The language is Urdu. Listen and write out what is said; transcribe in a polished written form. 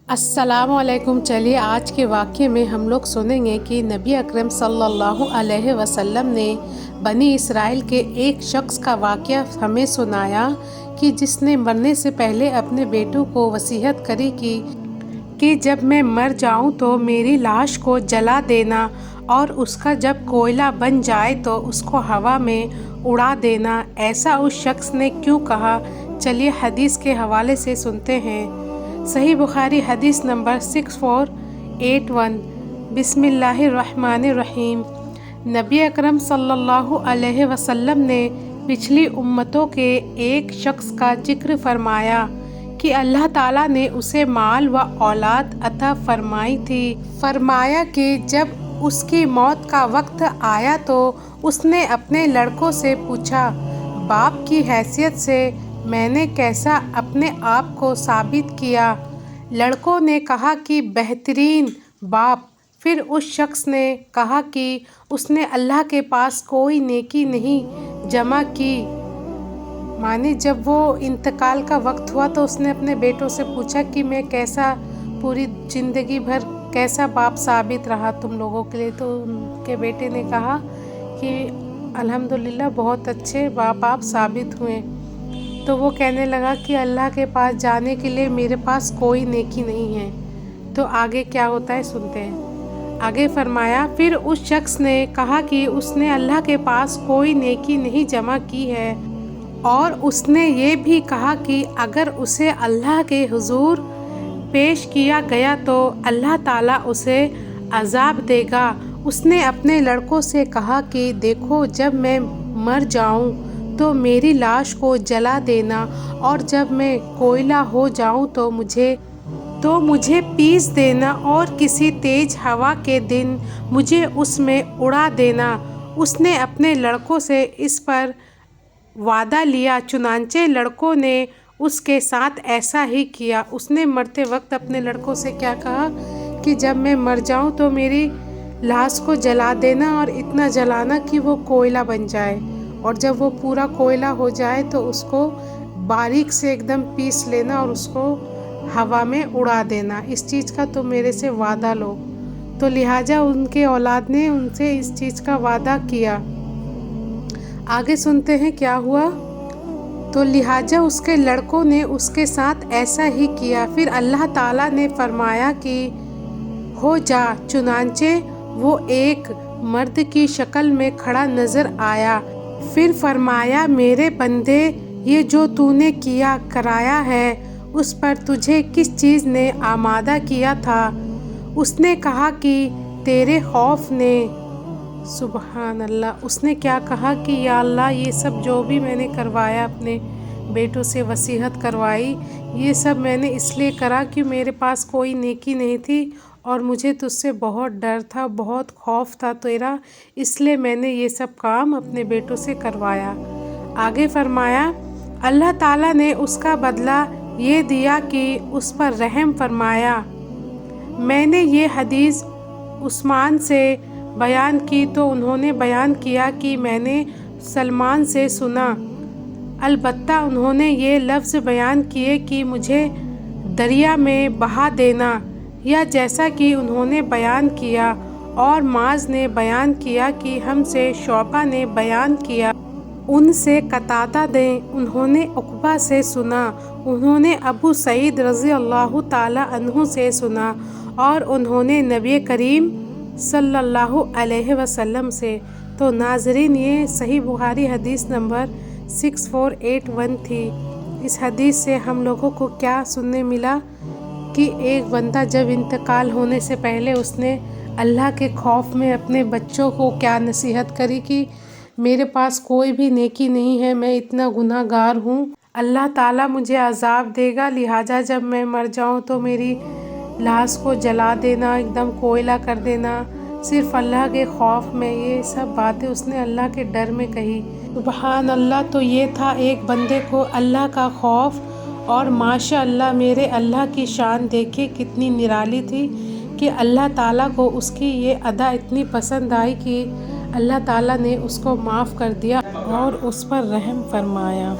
السلام علیکم۔ چلیے آج کے واقعے میں ہم لوگ سنیں گے کہ نبی اکرم صلی اللہ علیہ وسلم نے بنی اسرائیل کے ایک شخص کا واقعہ ہمیں سنایا کہ جس نے مرنے سے پہلے اپنے بیٹوں کو وصیت کری کہ جب میں مر جاؤں تو میری لاش کو جلا دینا اور اس کا جب کوئلہ بن جائے تو اس کو ہوا میں اڑا دینا۔ ایسا اس شخص نے کیوں کہا؟ چلیے حدیث کے حوالے سے سنتے ہیں۔ صحیح بخاری حدیث نمبر 6481۔ بسم اللہ الرحمن الرحیم۔ نبی اکرم صلی اللہ علیہ وسلم نے پچھلی امتوں کے ایک شخص کا ذکر فرمایا کہ اللہ تعالیٰ نے اسے مال و اولاد عطا فرمائی تھی۔ فرمایا کہ جب اس کی موت کا وقت آیا تو اس نے اپنے لڑکوں سے پوچھا، باپ کی حیثیت سے میں نے کیسا اپنے آپ کو ثابت کیا؟ لڑکوں نے کہا کہ بہترین باپ۔ پھر اس شخص نے کہا کہ اس نے اللہ کے پاس کوئی نیکی نہیں جمع کی۔ مانے جب وہ انتقال کا وقت ہوا تو اس نے اپنے بیٹوں سے پوچھا کہ میں کیسا پوری زندگی بھر کیسا باپ ثابت رہا تم لوگوں کے لیے؟ تو ان کے بیٹے نے کہا کہ الحمدللہ بہت اچھے باپ آپ ثابت ہوئے۔ تو وہ کہنے لگا کہ اللہ کے پاس جانے کے لیے میرے پاس کوئی نیکی نہیں ہے۔ تو آگے کیا ہوتا ہے سنتے ہیں۔ آگے فرمایا، پھر اس شخص نے کہا کہ اس نے اللہ کے پاس کوئی نیکی نہیں جمع کی ہے، اور اس نے یہ بھی کہا کہ اگر اسے اللہ کے حضور پیش کیا گیا تو اللہ تعالیٰ اسے عذاب دے گا۔ اس نے اپنے لڑکوں سے کہا کہ دیکھو جب میں مر جاؤں تو میری لاش کو جلا دینا، اور جب میں کوئلہ ہو جاؤں تو مجھے پیس دینا اور کسی تیز ہوا کے دن مجھے اس میں اڑا دینا۔ اس نے اپنے لڑکوں سے اس پر وعدہ لیا، چنانچہ لڑکوں نے اس کے ساتھ ایسا ہی کیا۔ اس نے مرتے وقت اپنے لڑکوں سے کیا کہا کہ جب میں مر جاؤں تو میری لاش کو جلا دینا، اور اتنا جلانا کہ وہ کوئلہ بن جائے، اور جب وہ پورا کوئلہ ہو جائے تو اس کو باریک سے ایک دم پیس لینا اور اس کو ہوا میں اڑا دینا۔ اس چیز کا تو میرے سے وعدہ لو۔ تو لہٰذا ان کے اولاد نے ان سے اس چیز کا وعدہ کیا۔ آگے سنتے ہیں کیا ہوا۔ تو لہٰذا اس کے لڑکوں نے اس کے ساتھ ایسا ہی کیا۔ پھر اللہ تعالیٰ نے فرمایا کہ ہو جا، چنانچہ وہ ایک مرد کی شکل میں کھڑا نظر آیا۔ پھر فرمایا، میرے بندے، یہ جو تو نے کیا کرایا ہے اس پر تجھے کس چیز نے آمادہ کیا تھا؟ اس نے کہا کہ تیرے خوف نے۔ سبحان اللہ۔ اس نے کیا کہا کہ یا اللہ، یہ سب جو بھی میں نے کروایا، اپنے بیٹوں سے وصیت کروائی، یہ سب میں نے اس لیے کرا کہ میرے پاس کوئی نیکی نہیں تھی اور مجھے تجھ سے بہت ڈر تھا، بہت خوف تھا تیرا، اس لیے میں نے یہ سب کام اپنے بیٹوں سے کروایا۔ آگے فرمایا، اللہ تعالیٰ نے اس کا بدلہ یہ دیا کہ اس پر رحم فرمایا۔ میں نے یہ حدیث عثمان سے بیان کی تو انہوں نے بیان کیا کہ میں نے سلمان سے سنا، البتہ انہوں نے یہ لفظ بیان کیے کہ مجھے دریا میں بہا دینا، یا جیسا کہ انہوں نے بیان کیا۔ اور معاذ نے بیان کیا کہ ہم سے شعبہ نے بیان کیا، ان سے قتادہ نے، انہوں نے عقبہ سے سنا، انہوں نے ابو سعید رضی اللہ تعالیٰ عنہ سے سنا، اور انہوں نے نبی کریم صلی اللہ علیہ وسلم سے۔ تو ناظرین، یہ صحیح بخاری حدیث نمبر 6481 تھی۔ اس حدیث سے ہم لوگوں کو کیا سننے ملا کہ ایک بندہ جب انتقال ہونے سے پہلے اس نے اللہ کے خوف میں اپنے بچوں کو کیا نصیحت کری کہ میرے پاس کوئی بھی نیکی نہیں ہے، میں اتنا گناہ گار ہوں، اللہ تعالیٰ مجھے عذاب دے گا، لہٰذا جب میں مر جاؤں تو میری لاش کو جلا دینا، ایک دم کوئلہ کر دینا، صرف اللہ کے خوف میں۔ یہ سب باتیں اس نے اللہ کے ڈر میں کہی۔ سبحان اللہ۔ تو یہ تھا ایک بندے کو اللہ کا خوف، اور ماشاء اللہ میرے اللہ کی شان دیکھے کتنی نرالی تھی کہ اللہ تعالیٰ کو اس کی یہ ادا اتنی پسند آئی کہ اللہ تعالیٰ نے اس کو معاف کر دیا اور اس پر رحم فرمایا۔